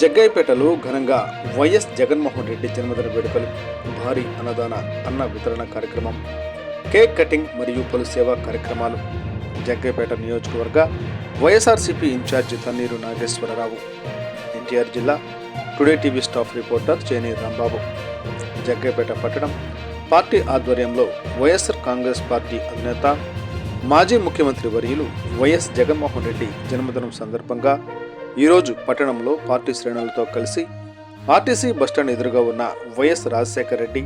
జగ్గయ్యపేటలో ఘనంగా వైఎస్ జగన్మోహన్ రెడ్డి జన్మదిన వేడుకలు, భారీ అన్న వితరణ కార్యక్రమం, కేక్ కటింగ్ మరియు పలు సేవా కార్యక్రమాలు. జగ్గయ్యపేట నియోజకవర్గ YSRCP incharge Tanneeru Nageswararao, NTR జిల్లా today TV staff reporter Cheni Rambabu. Jaggayyapeta పట్టణం పార్టీ ఆధ్వర్యంలో వైఎస్ఆర్ కాంగ్రెస్ పార్టీ అధినేత మాజీ ముఖ్యమంత్రి వర్యులు వైఎస్ జగన్మోహన్ రెడ్డి జన్మదినం సందర్భంగా ఈరోజు పట్టణంలో పార్టీ శ్రేణులతో కలిసి ఆర్టీసీ బస్టాండ్ ఎదురుగా ఉన్న వైఎస్ రాజశేఖర రెడ్డి,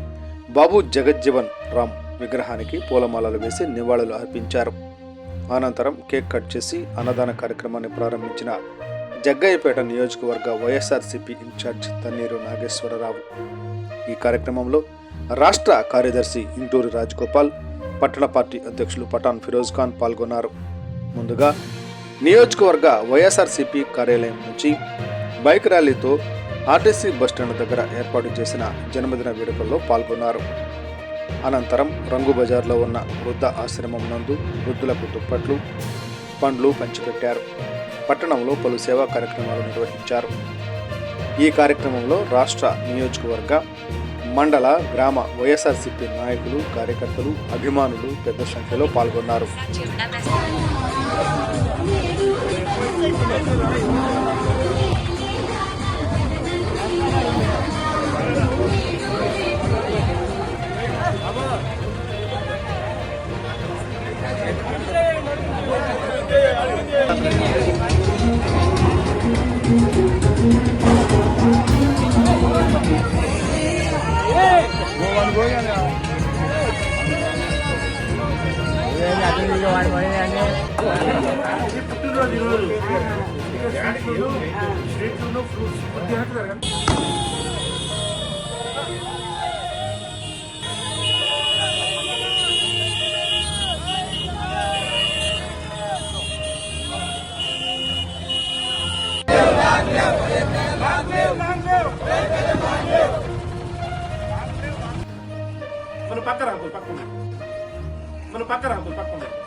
బాబు జగజ్జీవన్ రామ్ విగ్రహానికి పూలమాలలు వేసి నివాళులు అర్పించారు. అనంతరం కేక్ కట్ చేసి అన్నదాన కార్యక్రమాన్ని ప్రారంభించిన జగ్గయ్యపేట నియోజకవర్గ వైఎస్ఆర్సీపీ ఇన్ఛార్జ్ తన్నీరు నాగేశ్వరరావు. ఈ కార్యక్రమంలో రాష్ట్ర కార్యదర్శి ఇంటూరి రాజగోపాల్, పట్టణ పార్టీ అధ్యక్షులు పఠాన్ ఫిరోజ్ ఖాన్ పాల్గొన్నారు. ముందుగా నియోజకవర్గ వైఎస్ఆర్సీపీ కార్యాలయం నుంచి బైక్ ర్యాలీతో ఆర్టీసీ బస్టాండ్ దగ్గర ఏర్పాటు చేసిన జన్మదిన వేడుకల్లో పాల్గొన్నారు. అనంతరం రంగు బజార్లో ఉన్న వృద్ధ ఆశ్రమం నందు వృద్ధులకు దుప్పట్లు, పండ్లు పంచిపెట్టారు. పట్టణంలో పలు సేవా కార్యక్రమాలు నిర్వహించారు. ఈ కార్యక్రమంలో రాష్ట్ర, నియోజకవర్గ, మండల, గ్రామ వైఎస్ఆర్సీపీ నాయకులు, కార్యకర్తలు, అభిమానులు పెద్ద సంఖ్యలో పాల్గొన్నారు. మన పక్క రాకు పక్క